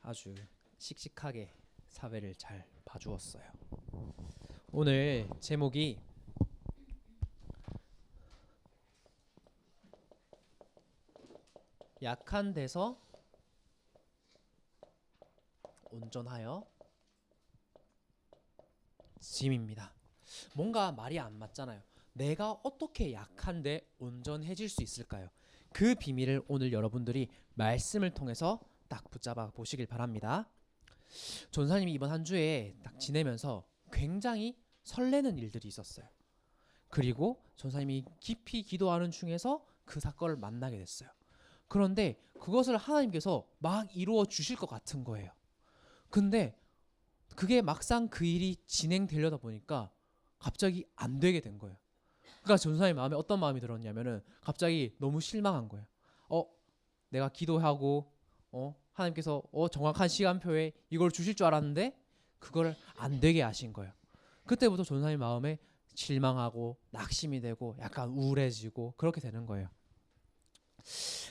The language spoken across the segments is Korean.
아주 씩씩하게 사회를 잘 봐주었어요. 오늘 제목이 약한 데서 온전하여 짐입니다. 뭔가 말이 안 맞잖아요. 내가 어떻게 약한데 온전해질 수 있을까요? 그 비밀을 오늘 여러분들이 말씀을 통해서 딱 붙잡아 보시길 바랍니다. 전사님이 이번 한 주에 딱 지내면서 굉장히 설레는 일들이 있었어요. 그리고 전사님이 깊이 기도하는 중에서 그 사건을 만나게 됐어요. 그런데 그것을 하나님께서 막 이루어 주실 것 같은 거예요. 근데 그게 막상 그 일이 진행되려다 보니까 갑자기 안 되게 된 거예요. 그러니까 전사님 마음에 어떤 마음이 들었냐면은 갑자기 너무 실망한 거예요. 어, 내가 기도하고 하나님께서 정확한 시간표에 이걸 주실 줄 알았는데 그걸 안 되게 하신 거예요. 그때부터 전사님 마음에 실망하고 낙심이 되고 약간 우울해지고 그렇게 되는 거예요.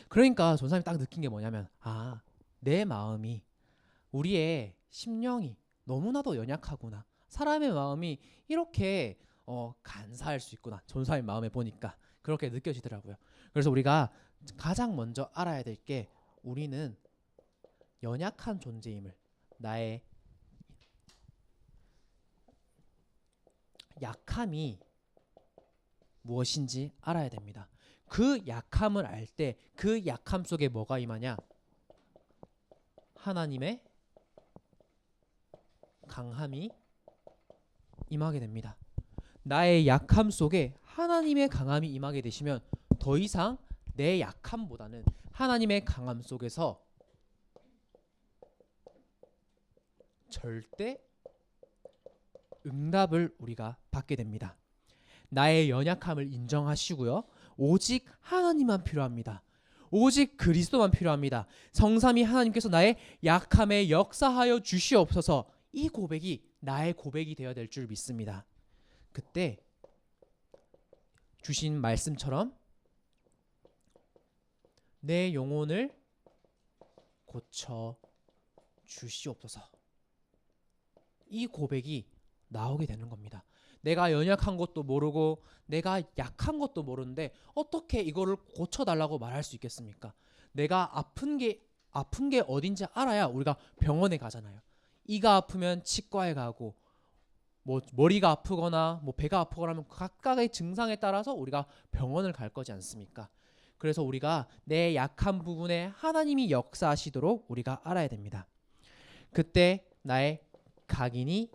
그러니까 전사님이 딱 느낀 게 뭐냐면 내 마음이 우리의 심령이 너무나도 연약하구나. 사람의 마음이 이렇게 간사할 수 있구나. 전사님 마음에 보니까 그렇게 느껴지더라고요. 그래서 우리가 가장 먼저 알아야 될 게 우리는 연약한 존재임을, 나의 약함이 무엇인지 알아야 됩니다. 그 약함을 알 때 그 약함 속에 뭐가 임하냐? 하나님의 강함이 임하게 됩니다. 나의 약함 속에 하나님의 강함이 임하게 되시면 더 이상 내 약함보다는 하나님의 강함 속에서 절대 응답을 우리가 받게 됩니다. 나의 연약함을 인정하시고요. 오직 하나님만 필요합니다. 오직 그리스도만 필요합니다. 성삼위 하나님께서 나의 약함에 역사하여 주시옵소서. 이 고백이 나의 고백이 되어야 될 줄 믿습니다. 그때 주신 말씀처럼 내 영혼을 고쳐 주시옵소서. 이 고백이 나오게 되는 겁니다. 내가 연약한 것도 모르고 내가 약한 것도 모르는데 어떻게 이거를 고쳐달라고 말할 수 있겠습니까? 내가 아픈 게 어딘지 알아야 우리가 병원에 가잖아요. 이가 아프면 치과에 가고 뭐 머리가 아프거나 뭐 배가 아프거나 하면 각각의 증상에 따라서 우리가 병원을 갈 거지 않습니까? 그래서 우리가 내 약한 부분에 하나님이 역사하시도록 우리가 알아야 됩니다. 그때 나의 각인이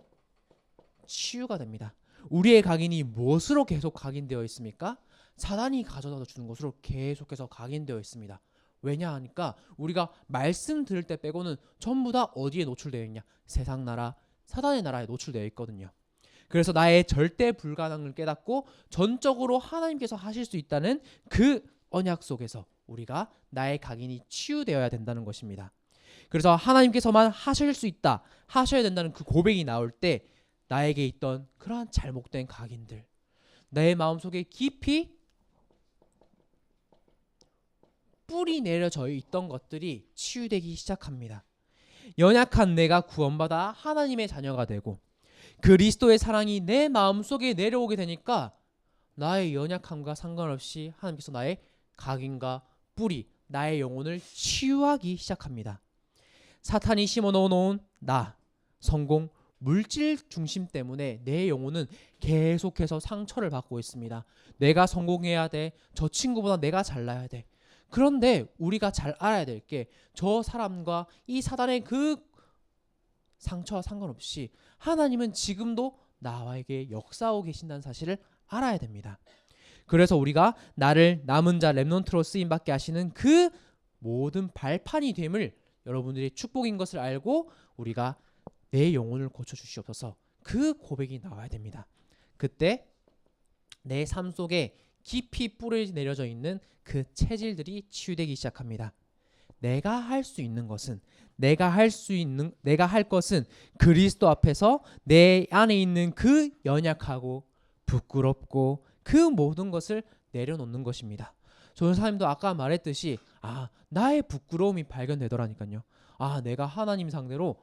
치유가 됩니다. 우리의 각인이 무엇으로 계속 각인되어 있습니까? 사단이 가져다 주는 것으로 계속해서 각인되어 있습니다. 왜냐 하니까 우리가 말씀 들을 때 빼고는 전부 다 어디에 노출되어 있냐? 세상 나라, 사단의 나라에 노출되어 있거든요. 그래서 나의 절대 불가능을 깨닫고 전적으로 하나님께서 하실 수 있다는 그 언약 속에서 우리가 나의 각인이 치유되어야 된다는 것입니다. 그래서 하나님께서만 하실 수 있다, 하셔야 된다는 그 고백이 나올 때 나에게 있던 그러한 잘못된 각인들, 내 마음속에 깊이 뿌리 내려져 있던 것들이 치유되기 시작합니다. 연약한 내가 구원받아 하나님의 자녀가 되고 그리스도의 사랑이 내 마음속에 내려오게 되니까 나의 연약함과 상관없이 하나님께서 나의 각인과 뿌리, 나의 영혼을 치유하기 시작합니다. 사탄이 심어놓은 나, 성공, 물질 중심 때문에 내 영혼은 계속해서 상처를 받고 있습니다. 내가 성공해야 돼. 저 친구보다 내가 잘나야 돼. 그런데 우리가 잘 알아야 될 게 저 사람과 이 사단의 그 상처와 상관없이 하나님은 지금도 나와에게 역사하고 계신다는 사실을 알아야 됩니다. 그래서 우리가 나를 남은 자 렘넌트로 쓰임받게 하시는 그 모든 발판이 됨을 여러분들이 축복인 것을 알고 우리가 내 영혼을 고쳐주시옵소서 그 고백이 나와야 됩니다. 그때 내 삶 속에 깊이 뿌리 내려져 있는 그 체질들이 치유되기 시작합니다. 내가 할 수 있는 것은 내가 할 것은 그리스도 앞에서 내 안에 있는 그 연약하고 부끄럽고 그 모든 것을 내려놓는 것입니다. 전사님도 아까 말했듯이 나의 부끄러움이 발견되더라니까요. 아, 내가 하나님 상대로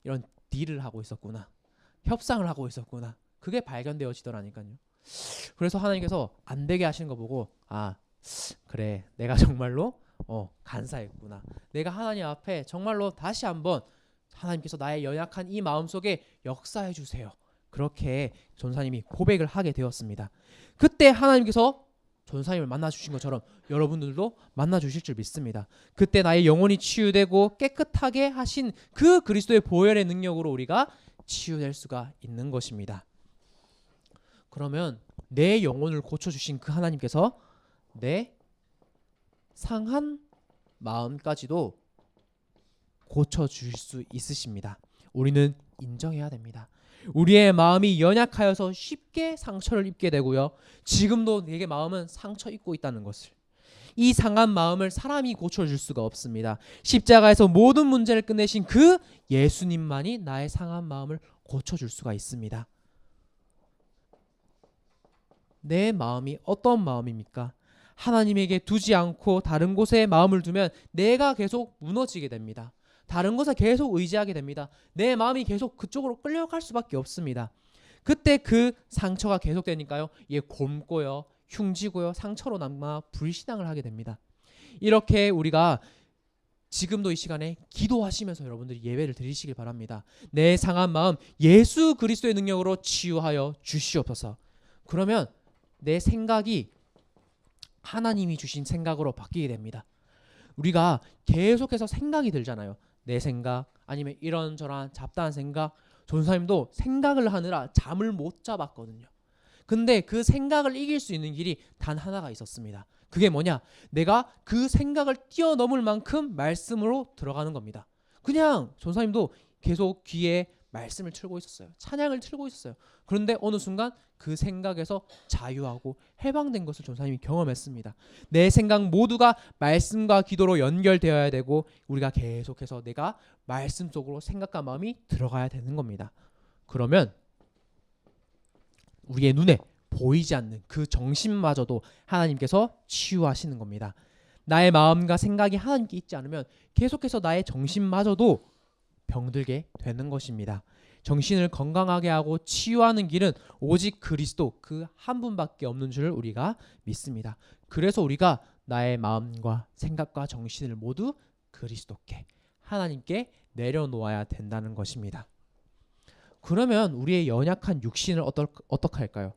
이런 딜을 하고 있었구나. 협상을 하고 있었구나. 그게 발견되어지더라니까요. 그래서 하나님께서 안 되게 하시는 거 보고 아, 그래. 내가 정말로 간사했구나. 내가 하나님 앞에 정말로 다시 한번 하나님께서 나의 연약한 이 마음속에 역사해 주세요. 그렇게 전사님이 고백을 하게 되었습니다. 그때 하나님께서 전사님을 만나 주신 것처럼 여러분들도 만나 주실 줄 믿습니다. 그때 나의 영혼이 치유되고 깨끗하게 하신 그 그리스도의 보혈의 능력으로 우리가 치유될 수가 있는 것입니다. 그러면 내 영혼을 고쳐주신 그 하나님께서 내 상한 마음까지도 고쳐주실 수 있으십니다. 우리는 인정해야 됩니다. 우리의 마음이 연약하여서 쉽게 상처를 입게 되고요. 지금도 내게 마음은 상처 입고 있다는 것을, 이 상한 마음을 사람이 고쳐줄 수가 없습니다. 십자가에서 모든 문제를 끝내신 그 예수님만이 나의 상한 마음을 고쳐줄 수가 있습니다. 내 마음이 어떤 마음입니까? 하나님에게 두지 않고 다른 곳에 마음을 두면 내가 계속 무너지게 됩니다. 다른 것에 계속 의지하게 됩니다. 내 마음이 계속 그쪽으로 끌려갈 수밖에 없습니다. 그때 그 상처가 계속되니까요, 이게 곪고요, 흉지고요, 상처로 남아 불신앙을 하게 됩니다. 이렇게 우리가 지금도 이 시간에 기도하시면서 여러분들이 예배를 드리시길 바랍니다. 내 상한 마음 예수 그리스도의 능력으로 치유하여 주시옵소서. 그러면 내 생각이 하나님이 주신 생각으로 바뀌게 됩니다. 우리가 계속해서 생각이 들잖아요. 내 생각, 아니면 이런저런 잡다한 생각. 전사님도 생각을 하느라 잠을 못 잡았거든요. 근데 그 생각을 이길 수 있는 길이 단 하나가 있었습니다. 그게 뭐냐? 내가 그 생각을 뛰어넘을 만큼 말씀으로 들어가는 겁니다. 그냥 전사님도 계속 귀에 말씀을 틀고 있었어요. 찬양을 틀고 있었어요. 그런데 어느 순간 그 생각에서 자유하고 해방된 것을 전사님이 경험했습니다. 내 생각 모두가 말씀과 기도로 연결되어야 되고, 우리가 계속해서 내가 말씀 속으로 생각과 마음이 들어가야 되는 겁니다. 그러면 우리의 눈에 보이지 않는 그 정신마저도 하나님께서 치유하시는 겁니다. 나의 마음과 생각이 하나님께 있지 않으면 계속해서 나의 정신마저도 병들게 되는 것입니다. 정신을 건강하게 하고 치유하는 길은 오직 그리스도 그 한 분밖에 없는 줄 우리가 믿습니다. 그래서 우리가 나의 마음과 생각과 정신을 모두 그리스도께, 하나님께 내려놓아야 된다는 것입니다. 그러면 우리의 연약한 육신을 어떻게 할까요?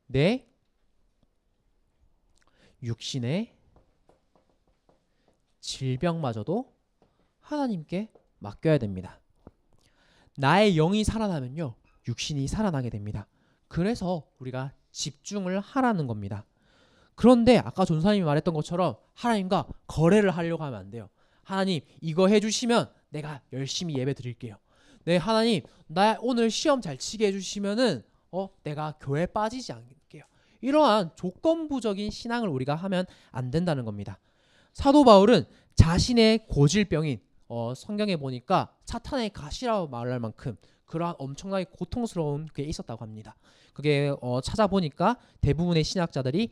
내 육신의 질병마저도 하나님께 맡겨야 됩니다. 나의 영이 살아나면요, 육신이 살아나게 됩니다. 그래서 우리가 집중을 하라는 겁니다. 그런데 아까 전사님이 말했던 것처럼 하나님과 거래를 하려고 하면 안 돼요. 하나님, 이거 해주시면 내가 열심히 예배 드릴게요. 네, 하나님, 나 오늘 시험 잘 치게 해주시면은 내가 교회 빠지지 않을게요. 이러한 조건부적인 신앙을 우리가 하면 안 된다는 겁니다. 사도 바울은 자신의 고질병인 성경에 보니까 사탄의 가시라고 말할 만큼 그러한 엄청나게 고통스러운 게 있었다고 합니다. 그게 찾아보니까 대부분의 신학자들이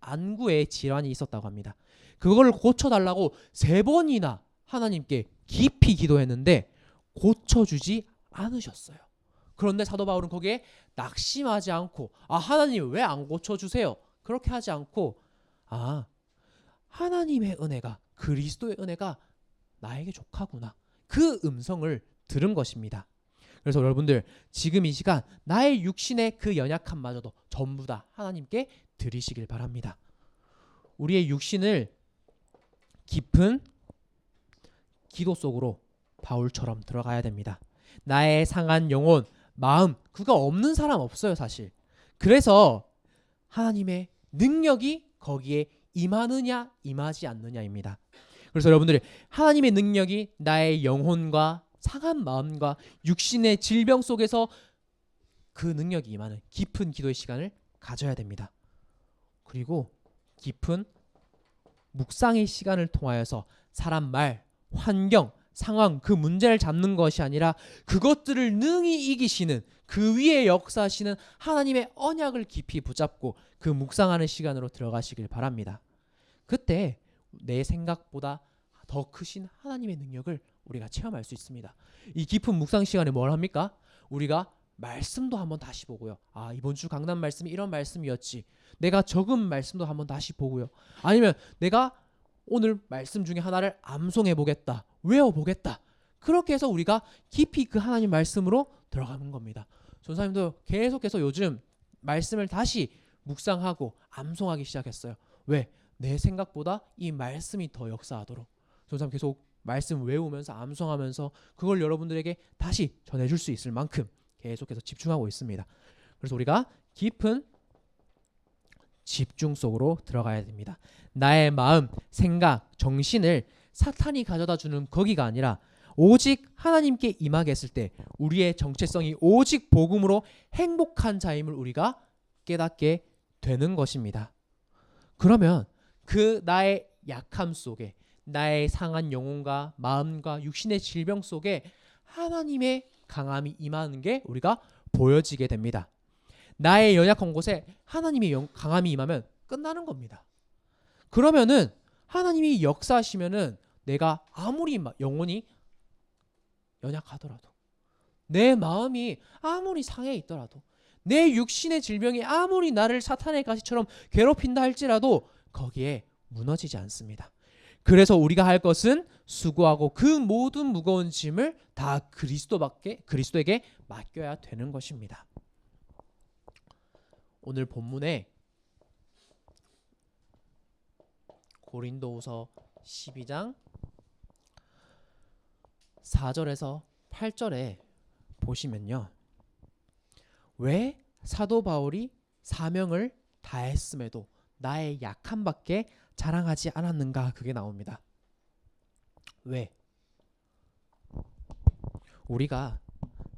안구에 질환이 있었다고 합니다. 그걸 고쳐달라고 3번이나 하나님께 깊이 기도했는데 고쳐주지 않으셨어요. 그런데 사도 바울은 거기에 낙심하지 않고, 하나님 왜 안 고쳐주세요? 그렇게 하지 않고, 하나님의 은혜가, 그리스도의 은혜가 나에게 족하구나, 그 음성을 들은 것입니다. 그래서 여러분들, 지금 이 시간 나의 육신의 그 연약함마저도 전부 다 하나님께 드리시길 바랍니다. 우리의 육신을 깊은 기도 속으로 바울처럼 들어가야 됩니다. 나의 상한 영혼, 마음, 그거 없는 사람 없어요, 사실. 그래서 하나님의 능력이 거기에 임하느냐 임하지 않느냐입니다. 그래서 여러분들이 하나님의 능력이 나의 영혼과 상한 마음과 육신의 질병 속에서 그 능력이 임하는 깊은 기도의 시간을 가져야 됩니다. 그리고 깊은 묵상의 시간을 통하여서 사람 말, 환경, 상황, 그 문제를 잡는 것이 아니라 그것들을 능히 이기시는, 그 위에 역사하시는 하나님의 언약을 깊이 붙잡고 그 묵상하는 시간으로 들어가시길 바랍니다. 그때 내 생각보다 더 크신 하나님의 능력을 우리가 체험할 수 있습니다. 이 깊은 묵상 시간에 뭘 합니까? 우리가 말씀도 한번 다시 보고요. 아, 이번 주 강단 말씀이 이런 말씀이었지. 내가 적은 말씀도 한번 다시 보고요. 아니면 내가 오늘 말씀 중에 하나를 암송해 보겠다. 외워 보겠다. 그렇게 해서 우리가 깊이 그 하나님 말씀으로 들어가는 겁니다. 전사님도 계속해서 요즘 말씀을 다시 묵상하고 암송하기 시작했어요. 왜? 내 생각보다 이 말씀이 더 역사하도록. 전사님 계속 말씀 외우면서 암송하면서 그걸 여러분들에게 다시 전해줄 수 있을 만큼 계속해서 집중하고 있습니다. 그래서 우리가 깊은 집중 속으로 들어가야 됩니다. 나의 마음, 생각, 정신을 사탄이 가져다 주는 거기가 아니라 오직 하나님께 임하게 했을 때 우리의 정체성이 오직 복음으로 행복한 자임을 우리가 깨닫게 되는 것입니다. 그러면 그 나의 약함 속에 나의 상한 영혼과 마음과 육신의 질병 속에 하나님의 강함이 임하는 게 우리가 보여지게 됩니다. 나의 연약한 곳에 하나님의 강함이 임하면 끝나는 겁니다. 그러면은 하나님이 역사하시면은 내가 아무리 영혼이 연약하더라도 내 마음이 아무리 상해 있더라도 내 육신의 질병이 아무리 나를 사탄의 가시처럼 괴롭힌다 할지라도 거기에 무너지지 않습니다. 그래서 우리가 할 것은 수고하고 그 모든 무거운 짐을 다 그리스도에게 맡겨야 되는 것입니다. 오늘 본문에 고린도후서 12장 4절에서 8절에 보시면요. 왜 사도 바울이 사명을 다했음에도 나의 약함밖에 자랑하지 않았는가, 그게 나옵니다. 왜? 우리가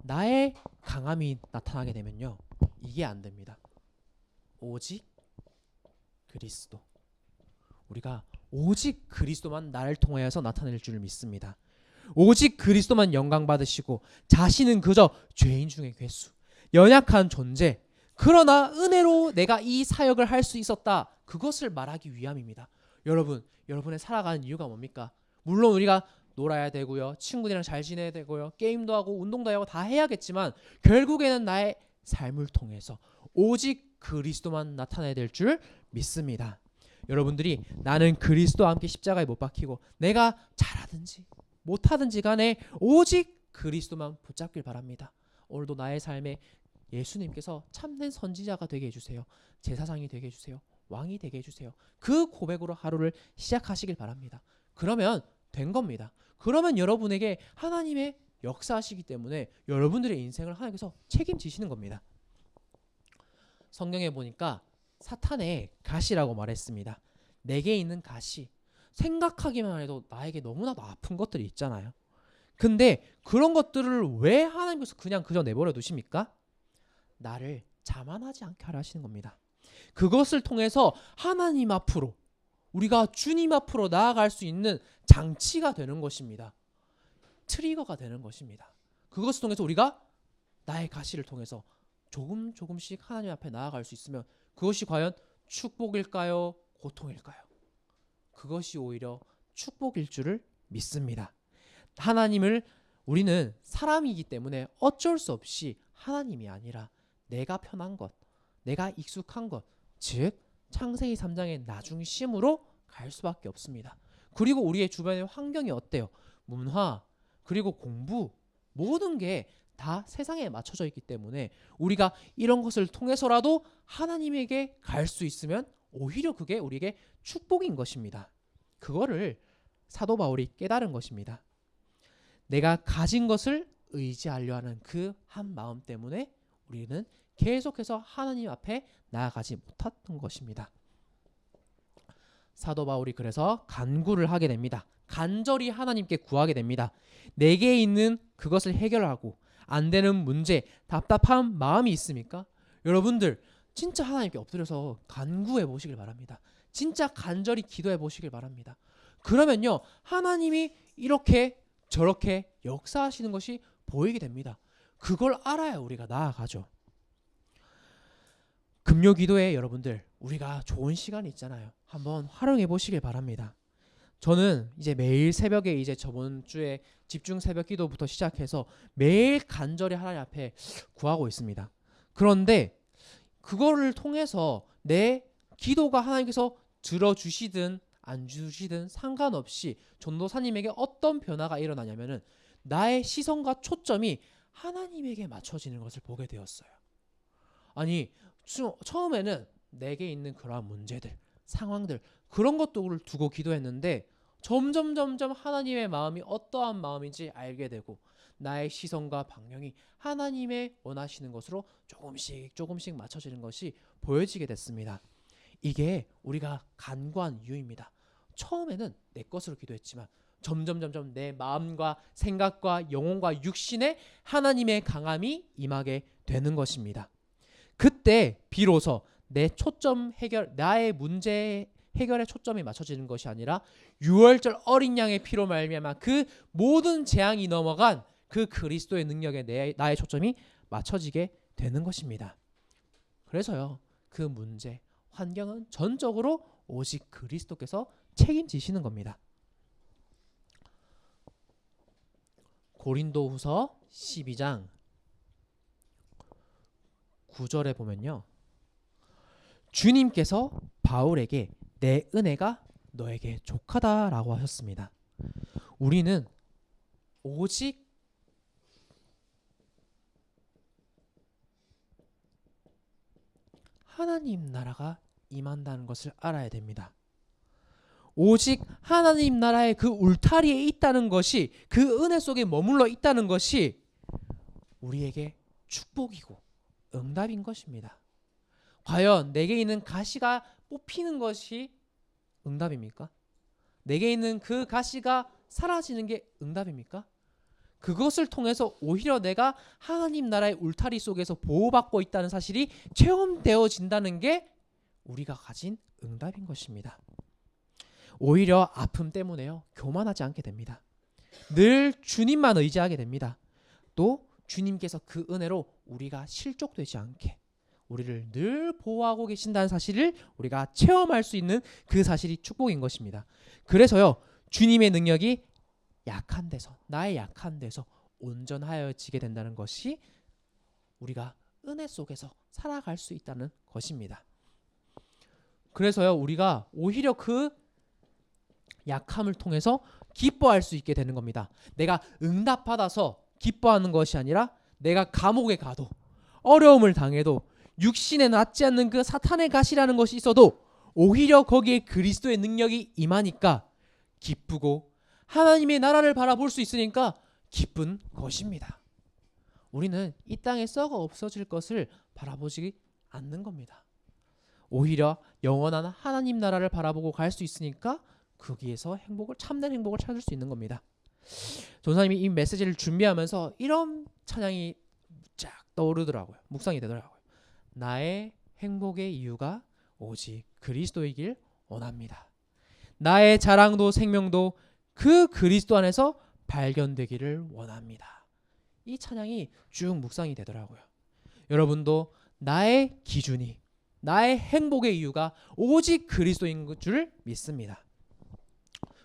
나의 강함이 나타나게 되면요, 이게 안 됩니다. 오직 그리스도. 우리가 오직 그리스도만 나를 통하여서 나타낼 줄 믿습니다. 오직 그리스도만 영광 받으시고 자신은 그저 죄인 중의 괴수, 연약한 존재, 그러나 은혜로 내가 이 사역을 할 수 있었다, 그것을 말하기 위함입니다. 여러분의 살아가는 이유가 뭡니까? 물론 우리가 놀아야 되고요, 친구들이랑 잘 지내야 되고요, 게임도 하고 운동도 하고 다 해야겠지만 결국에는 나의 삶을 통해서 오직 그리스도만 나타내야 될 줄 믿습니다. 여러분들이 나는 그리스도와 함께 십자가에 못 박히고 내가 잘하든지 못하든지 간에 오직 그리스도만 붙잡길 바랍니다. 오늘도 나의 삶에 예수님께서 참된 선지자가 되게 해주세요. 제사장이 되게 해주세요. 왕이 되게 해주세요. 그 고백으로 하루를 시작하시길 바랍니다. 그러면 된 겁니다. 그러면 여러분에게 하나님의 역사하시기 때문에 여러분들의 인생을 하나님께서 책임지시는 겁니다. 성경에 보니까 사탄의 가시라고 말했습니다. 내게 있는 가시, 생각하기만 해도 나에게 너무나도 아픈 것들이 있잖아요. 근데 그런 것들을 왜 하나님께서 그저 내버려 두십니까? 나를 자만하지 않게 하려 하시는 겁니다. 그것을 통해서 하나님 앞으로, 우리가 주님 앞으로 나아갈 수 있는 장치가 되는 것입니다. 트리거가 되는 것입니다. 그것을 통해서 우리가 나의 가시를 통해서 조금씩 하나님 앞에 나아갈 수 있으면 그것이 과연 축복일까요? 고통일까요? 그것이 오히려 축복일 줄을 믿습니다. 우리는 사람이기 때문에 어쩔 수 없이 하나님이 아니라 내가 편한 것, 내가 익숙한 것, 즉 창세기 3장의 나중심으로 갈 수밖에 없습니다. 그리고 우리의 주변의 환경이 어때요? 문화, 그리고 공부, 모든 게 다 세상에 맞춰져 있기 때문에 우리가 이런 것을 통해서라도 하나님에게 갈 수 있으면 오히려 그게 우리에게 축복인 것입니다. 그거를 사도 바울이 깨달은 것입니다. 내가 가진 것을 의지하려 하는 그 한 마음 때문에 우리는 계속해서 하나님 앞에 나아가지 못했던 것입니다. 사도 바울이 그래서 간구를 하게 됩니다. 간절히 하나님께 구하게 됩니다. 내게 있는 그것을 해결하고 안 되는 문제, 답답한 마음이 있습니까? 여러분들 진짜 하나님께 엎드려서 간구해 보시길 바랍니다. 진짜 간절히 기도해 보시길 바랍니다. 그러면요, 하나님이 이렇게 저렇게 역사하시는 것이 보이게 됩니다. 그걸 알아야 우리가 나아가죠. 금요 기도에 여러분들 우리가 좋은 시간이 있잖아요. 한번 활용해 보시길 바랍니다. 저는 이제 매일 새벽에 이제 저번 주에 집중 새벽 기도부터 시작해서 매일 간절히 하나님 앞에 구하고 있습니다. 그런데 그거를 통해서 내 기도가 하나님께서 들어주시든 안 주시든 상관없이 전도사님에게 어떤 변화가 일어나냐면은 나의 시선과 초점이 하나님에게 맞춰지는 것을 보게 되었어요. 아니 처음에는 내게 있는 그러한 문제들, 상황들 그런 것들을 두고 기도했는데 점점 하나님의 마음이 어떠한 마음인지 알게 되고 나의 시선과 방향이 하나님의 원하시는 것으로 조금씩 맞춰지는 것이 보여지게 됐습니다. 이게 우리가 간구한 이유입니다. 처음에는 내 것으로 기도했지만 점점 내 마음과 생각과 영혼과 육신에 하나님의 강함이 임하게 되는 것입니다. 그때 비로소 내 초점 해결, 나의 문제 해결에 초점이 맞춰지는 것이 아니라 6월절 어린 양의 피로 말미암아 그 모든 재앙이 넘어간 그 그리스도의 능력에 나의 초점이 맞춰지게 되는 것입니다. 그래서요, 그 문제, 환경은 전적으로 오직 그리스도께서 책임지시는 겁니다. 고린도후서 12장 9절에 보면요, 주님께서 바울에게 내 은혜가 너에게 족하다라고 하셨습니다. 우리는 오직 하나님 나라가 임한다는 것을 알아야 됩니다. 오직 하나님 나라의 그 울타리에 있다는 것이, 그 은혜 속에 머물러 있다는 것이 우리에게 축복이고 응답인 것입니다. 과연 내게 있는 가시가 뽑히는 것이 응답입니까? 내게 있는 그 가시가 사라지는 게 응답입니까? 그것을 통해서 오히려 내가 하나님 나라의 울타리 속에서 보호받고 있다는 사실이 체험되어진다는 게 우리가 가진 응답인 것입니다. 오히려 아픔 때문에요, 교만하지 않게 됩니다. 늘 주님만 의지하게 됩니다. 또 주님께서 그 은혜로 우리가 실족되지 않게 우리를 늘 보호하고 계신다는 사실을 우리가 체험할 수 있는 그 사실이 축복인 것입니다. 그래서요, 주님의 능력이 약한 데서, 나의 약한 데서 온전하여지게 된다는 것이 우리가 은혜 속에서 살아갈 수 있다는 것입니다. 그래서요, 우리가 오히려 그 약함을 통해서 기뻐할 수 있게 되는 겁니다. 내가 응답받아서 기뻐하는 것이 아니라 내가 감옥에 가도 어려움을 당해도 육신에 낫지 않는 그 사탄의 가시라는 것이 있어도 오히려 거기에 그리스도의 능력이 임하니까 기쁘고 하나님의 나라를 바라볼 수 있으니까 기쁜 것입니다. 우리는 이 땅에 썩어 없어질 것을 바라보지 않는 겁니다. 오히려 영원한 하나님 나라를 바라보고 갈 수 있으니까 거기에서 행복을, 참된 행복을 찾을 수 있는 겁니다. 전사님이 이 메시지를 준비하면서 이런 찬양이 쫙 떠오르더라고요. 묵상이 되더라고요. 나의 행복의 이유가 오직 그리스도이길 원합니다. 나의 자랑도 생명도 그 그리스도 안에서 발견되기를 원합니다. 이 찬양이 쭉 묵상이 되더라고요. 여러분도 나의 기준이, 나의 행복의 이유가 오직 그리스도인 줄 믿습니다.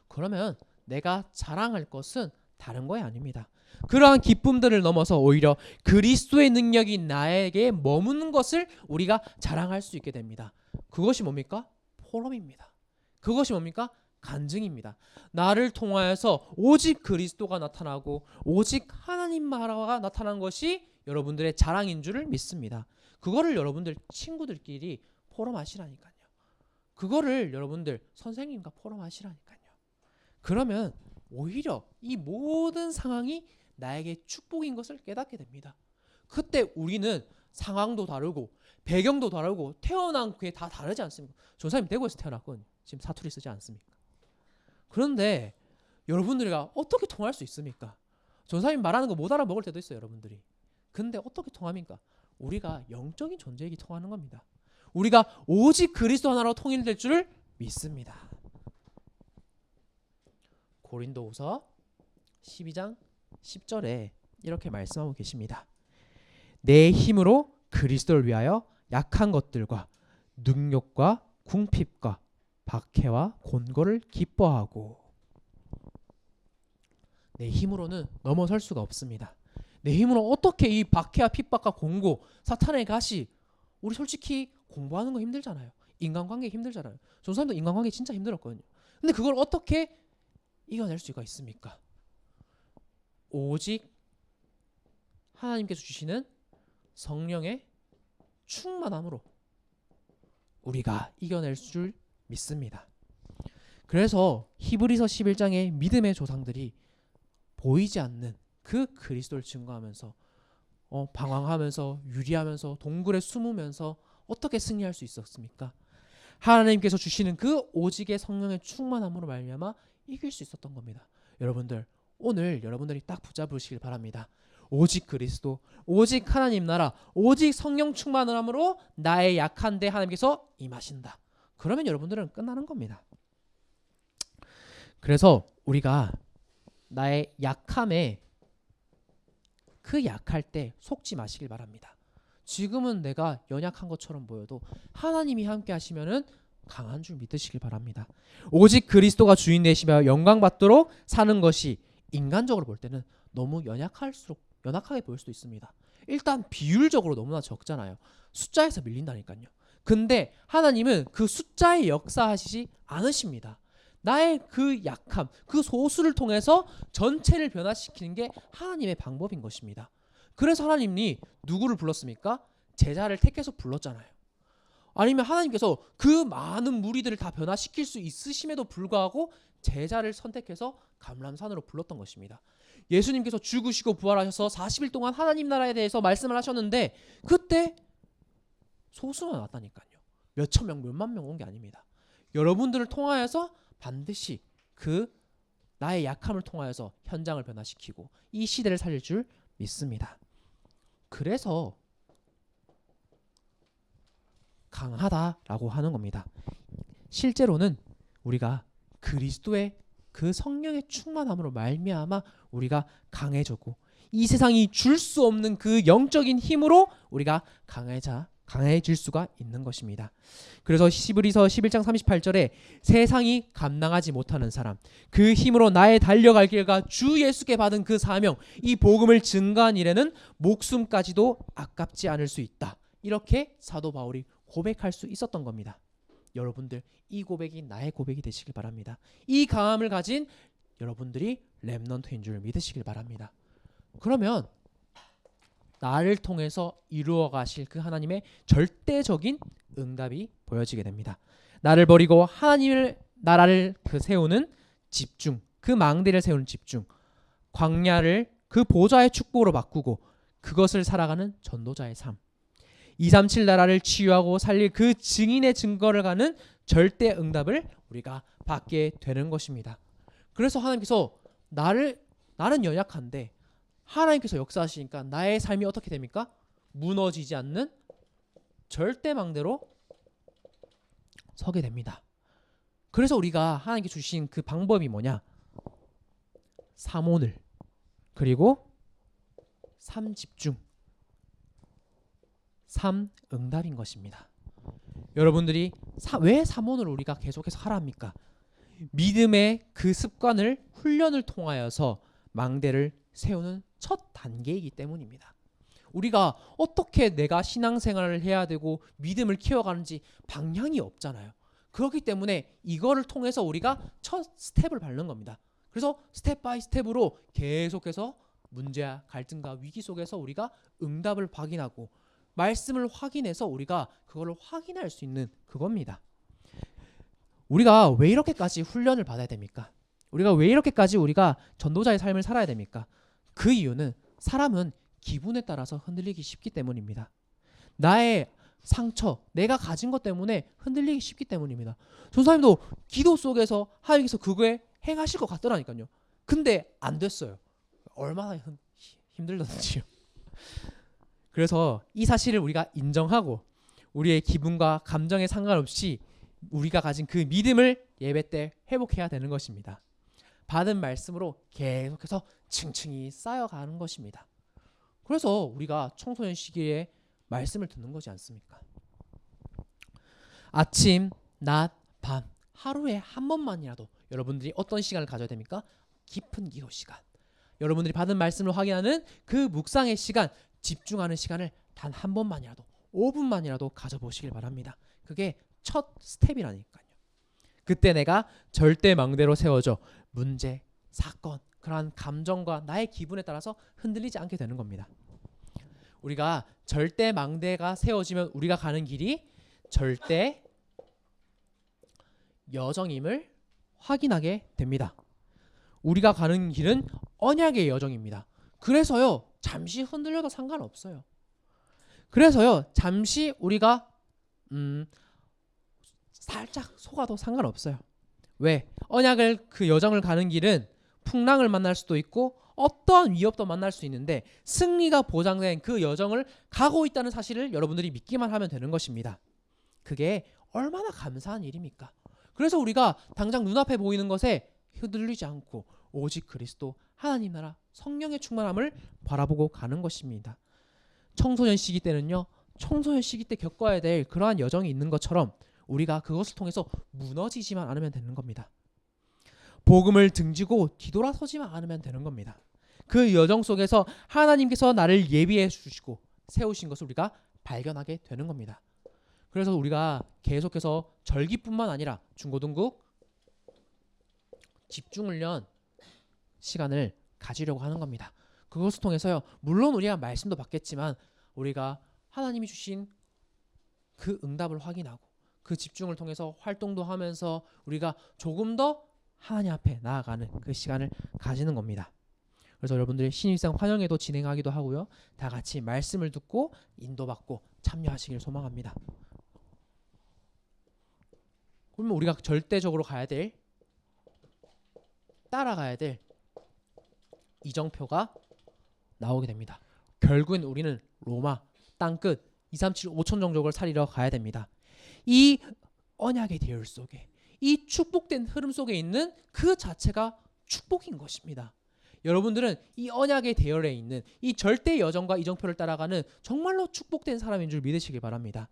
그러면 내가 자랑할 것은 다른 것이 아닙니다. 그러한 기쁨들을 넘어서 오히려 그리스도의 능력이 나에게 머무는 것을 우리가 자랑할 수 있게 됩니다. 그것이 뭡니까? 포럼입니다. 그것이 뭡니까? 간증입니다. 나를 통하여서 오직 그리스도가 나타나고 오직 하나님 나라가 나타난 것이 여러분들의 자랑인 줄을 믿습니다. 그거를 여러분들 친구들끼리 포럼하시라니까요. 그거를 여러분들 선생님과 포럼하시라니까요. 그러면 오히려 이 모든 상황이 나에게 축복인 것을 깨닫게 됩니다. 그때 우리는 상황도 다르고 배경도 다르고 태어난 게 다 다르지 않습니까? 전사님 대구에서 태어났거든요. 지금 사투리 쓰지 않습니까? 그런데 여러분들과 어떻게 통할 수 있습니까? 전사님 말하는 거 못 알아먹을 때도 있어요, 여러분들이. 근데 어떻게 통합니까? 우리가 영적인 존재이기 통하는 겁니다. 우리가 오직 그리스도 하나로 통일될 줄을 믿습니다. 고린도후서 12장 10절에 이렇게 말씀하고 계십니다. 내 힘으로 그리스도를 위하여 약한 것들과 능욕과 궁핍과 박해와 곤고를 기뻐하고, 내 힘으로는 넘어설 수가 없습니다. 내 힘으로 어떻게 이 박해와 핍박과 공고, 사탄의 가시, 우리 솔직히 공부하는 거 힘들잖아요. 인간관계 힘들잖아요. 전사님도 인간관계 진짜 힘들었거든요. 근데 그걸 어떻게 이겨낼 수가 있습니까? 오직 하나님께서 주시는 성령의 충만함으로 우리가 이겨낼 줄 믿습니다. 그래서 히브리서 11장의 믿음의 조상들이 보이지 않는 그 그리스도를 증거하면서 방황하면서 유리하면서 동굴에 숨으면서 어떻게 승리할 수 있었습니까? 하나님께서 주시는 그 오직의 성령의 충만함으로 말미암아 이길 수 있었던 겁니다. 여러분들 오늘 여러분들이 딱 붙잡으시길 바랍니다. 오직 그리스도, 오직 하나님 나라, 오직 성령 충만함으로 나의 약한데 하나님께서 임하신다. 그러면 여러분들은 끝나는 겁니다. 그래서 우리가 나의 약함에 그 약할 때 속지 마시길 바랍니다. 지금은 내가 연약한 것처럼 보여도 하나님이 함께 하시면은 강한 줄 믿으시길 바랍니다. 오직 그리스도가 주인 되시며 영광 받도록 사는 것이 인간적으로 볼 때는 너무 연약하게 보일 수도 있습니다. 일단 비율적으로 너무나 적잖아요. 숫자에서 밀린다니까요. 근데 하나님은 그 숫자에 역사하시지 않으십니다. 나의 그 약함, 그 소수를 통해서 전체를 변화시키는 게 하나님의 방법인 것입니다. 그래서 하나님이 누구를 불렀습니까? 제자를 택해서 불렀잖아요. 아니면 하나님께서 그 많은 무리들을 다 변화시킬 수 있으심에도 불구하고 제자를 선택해서 감람산으로 불렀던 것입니다. 예수님께서 죽으시고 부활하셔서 40일 동안 하나님 나라에 대해서 말씀을 하셨는데 그때 소수만 왔다니까요. 몇천 명, 몇만 명 온 게 아닙니다. 여러분들을 통하여서 반드시 그 나의 약함을 통하여서 현장을 변화시키고 이 시대를 살릴 줄 믿습니다. 그래서 강하다라고 하는 겁니다. 실제로는 우리가 그리스도의 그 성령의 충만함으로 말미암아 우리가 강해졌고 이 세상이 줄 수 없는 그 영적인 힘으로 우리가 강해질 수가 있는 것입니다. 그래서 히브리서 11장 38절에 세상이 감당하지 못하는 사람, 그 힘으로 나의 달려갈 길과 주 예수께 받은 그 사명, 이 복음을 증거한 일에는 목숨까지도 아깝지 않을 수 있다. 이렇게 사도 바울이 고백할 수 있었던 겁니다. 여러분들 이 고백이 나의 고백이 되시길 바랍니다. 이 강함을 가진 여러분들이 렘넌트인 줄 믿으시길 바랍니다. 그러면 나를 통해서 이루어 가실 그 하나님의 절대적인 응답이 보여지게 됩니다. 나를 버리고 하나님의 나라를 세우는 집중, 그 망대를 세우는 집중, 광야를 그 보좌의 축복으로 바꾸고 그것을 살아가는 전도자의 삶, 237 나라를 치유하고 살릴 그 증인의 증거를 가는 절대 응답을 우리가 받게 되는 것입니다. 그래서 하나님께서 나는 연약한데 하나님께서 역사하시니까 나의 삶이 어떻게 됩니까? 무너지지 않는 절대망대로 서게 됩니다. 그래서 우리가 하나님께 주신 그 방법이 뭐냐? 3오늘 그리고 3집중 3응답인 것입니다. 여러분들이 왜 3오늘 우리가 계속해서 하라 합니까? 믿음의 그 습관을 훈련을 통하여서 망대를 세우는 첫 단계이기 때문입니다. 우리가 어떻게 내가 신앙생활을 해야 되고 믿음을 키워가는지 방향이 없잖아요. 그렇기 때문에 이거를 통해서 우리가 첫 스텝을 밟는 겁니다. 그래서 스텝 바이 스텝으로 계속해서 문제와 갈등과 위기 속에서 우리가 응답을 확인하고 말씀을 확인해서 우리가 그거를 확인할 수 있는 그겁니다. 우리가 왜 이렇게까지 훈련을 받아야 됩니까? 우리가 왜 이렇게까지 우리가 전도자의 삶을 살아야 됩니까? 그 이유는 사람은 기분에 따라서 흔들리기 쉽기 때문입니다. 나의 상처, 내가 가진 것 때문에 흔들리기 쉽기 때문입니다. 전사님도 기도 속에서 하나님께서 그거에 행하실 것 같더라니까요. 근데 안 됐어요. 얼마나 힘들던지요. 그래서 이 사실을 우리가 인정하고 우리의 기분과 감정에 상관없이 우리가 가진 그 믿음을 예배 때 회복해야 되는 것입니다. 받은 말씀으로 계속해서 층층이 쌓여가는 것입니다. 그래서 우리가 청소년 시기에 말씀을 듣는 거지 않습니까? 아침, 낮, 밤 하루에 한 번만이라도 여러분들이 어떤 시간을 가져야 됩니까? 깊은 기도 시간. 여러분들이 받은 말씀을 확인하는 그 묵상의 시간, 집중하는 시간을 단 한 번만이라도 5분만이라도 가져보시길 바랍니다. 그게 첫 스텝이라니까요. 그때 내가 절대 망대로 세워져 문제, 사건, 그러한 감정과 나의 기분에 따라서 흔들리지 않게 되는 겁니다. 우리가 절대 망대가 세워지면 우리가 가는 길이 절대 여정임을 확인하게 됩니다. 우리가 가는 길은 언약의 여정입니다. 그래서요, 잠시 흔들려도 상관없어요. 그래서요, 잠시 우리가 살짝 속아도 상관없어요. 왜? 언약을 그 여정을 가는 길은 풍랑을 만날 수도 있고 어떠한 위협도 만날 수 있는데 승리가 보장된 그 여정을 가고 있다는 사실을 여러분들이 믿기만 하면 되는 것입니다. 그게 얼마나 감사한 일입니까? 그래서 우리가 당장 눈앞에 보이는 것에 흔들리지 않고 오직 그리스도, 하나님 나라, 성령의 충만함을 바라보고 가는 것입니다. 청소년 시기 때는요, 청소년 시기 때 겪어야 될 그러한 여정이 있는 것처럼 우리가 그것을 통해서 무너지지만 않으면 되는 겁니다. 복음을 등지고 뒤돌아서지만 않으면 되는 겁니다. 그 여정 속에서 하나님께서 나를 예비해 주시고 세우신 것을 우리가 발견하게 되는 겁니다. 그래서 우리가 계속해서 절기뿐만 아니라 중고등국 집중훈련 시간을 가지려고 하는 겁니다. 그것을 통해서요, 물론 우리가 말씀도 받겠지만 우리가 하나님이 주신 그 응답을 확인하고 그 집중을 통해서 활동도 하면서 우리가 조금 더 하나님 앞에 나아가는 그 시간을 가지는 겁니다. 그래서 여러분들이 신입생 환영회도 진행하기도 하고요, 다 같이 말씀을 듣고 인도받고 참여하시길 소망합니다. 그러면 우리가 절대적으로 따라가야 될 이정표가 나오게 됩니다. 결국엔 우리는 로마 땅끝 237 5천 종족을 살리러 가야 됩니다. 이 언약의 대열 속에, 이 축복된 흐름 속에 있는 그 자체가 축복인 것입니다. 여러분들은 이 언약의 대열에 있는 이 절대 여정과 이정표를 따라가는 정말로 축복된 사람인 줄 믿으시길 바랍니다.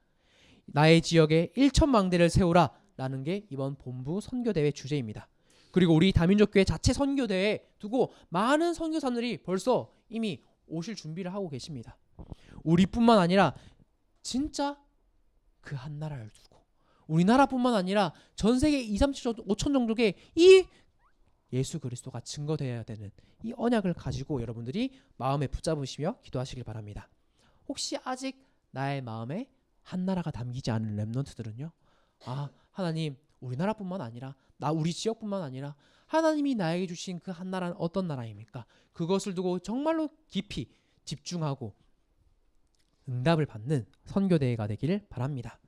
나의 지역에 1,000망대를 세우라 라는 게 이번 본부 선교대회 주제입니다. 그리고 우리 다민족교회 자체 선교대회에 두고 많은 선교사들이 벌써 이미 오실 준비를 하고 계십니다. 우리뿐만 아니라 진짜 그 한 나라를 두고 우리나라뿐만 아니라 전 세계 237 5천 종족의 이 예수 그리스도가 증거되어야 되는 이 언약을 가지고 여러분들이 마음에 붙잡으시며 기도하시길 바랍니다. 혹시 아직 나의 마음에 한 나라가 담기지 않은 렘넌트들은요, 하나님, 우리나라뿐만 아니라 우리 지역뿐만 아니라 하나님이 나에게 주신 그 한 나라는 어떤 나라입니까? 그것을 두고 정말로 깊이 집중하고 응답을 받는 선교대회가 되기를 바랍니다.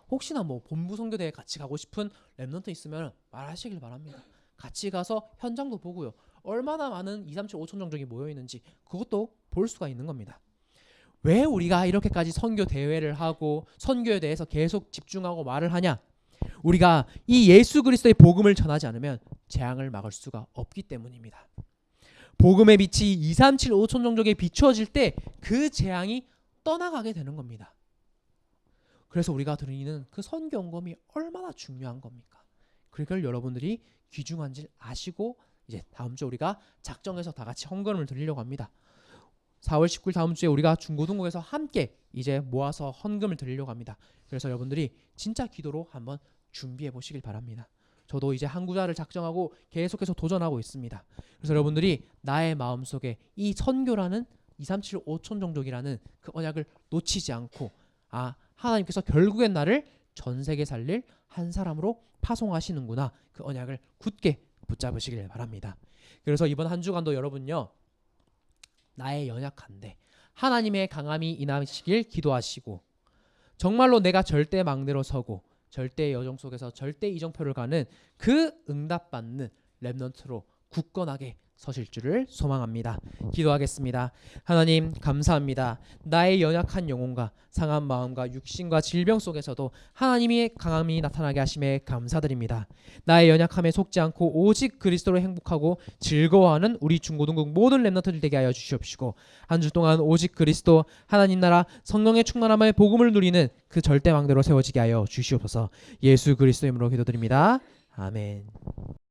혹시나 본부 선교대회 같이 가고 싶은 렘넌트 있으면 말하시길 바랍니다. 같이 가서 현장도 보고요, 얼마나 많은 237 5천 종족이 모여있는지 그것도 볼 수가 있는 겁니다. 왜 우리가 이렇게까지 선교대회를 하고 선교에 대해서 계속 집중하고 말을 하냐? 우리가 이 예수 그리스도의 복음을 전하지 않으면 재앙을 막을 수가 없기 때문입니다. 복음의 빛이 237 5천 종족에 비추어질 때 그 재앙이 떠나가게 되는 겁니다. 그래서 우리가 드리는 그 선교헌금이 얼마나 중요한 겁니까? 그걸 여러분들이 귀중한 줄 아시고 이제 다음 주에 우리가 작정해서 다 같이 헌금을 드리려고 합니다. 4월 19일 다음 주에 우리가 중고등국에서 함께 이제 모아서 헌금을 드리려고 합니다. 그래서 여러분들이 진짜 기도로 한번 준비해 보시길 바랍니다. 저도 이제 한 구자를 작정하고 계속해서 도전하고 있습니다. 그래서 여러분들이 나의 마음속에 이 선교라는 237 5천 종족이라는 그 언약을 놓치지 않고 하나님께서 결국엔 나를 전 세계 살릴 한 사람으로 파송하시는구나, 그 언약을 굳게 붙잡으시길 바랍니다. 그래서 이번 한 주간도 여러분요, 나의 연약한데 하나님의 강함이 임하시길 기도하시고 정말로 내가 절대 망대로 서고 절대 여정 속에서 절대 이정표를 가는 그 응답받는 렘넌트로 굳건하게 서실 줄을 소망합니다. 기도하겠습니다. 하나님 감사합니다. 나의 연약한 영혼과 상한 마음과 육신과 질병 속에서도 하나님의 강함이 나타나게 하심에 감사드립니다. 나의 연약함에 속지 않고 오직 그리스도로 행복하고 즐거워하는 우리 중고등국 모든 렘넌트들 되게 하여 주시옵시고 한 주 동안 오직 그리스도, 하나님 나라, 성령의 충만함의 복음을 누리는 그 절대망대로 세워지게 하여 주시옵소서. 예수 그리스도의 이름으로 기도드립니다. 아멘.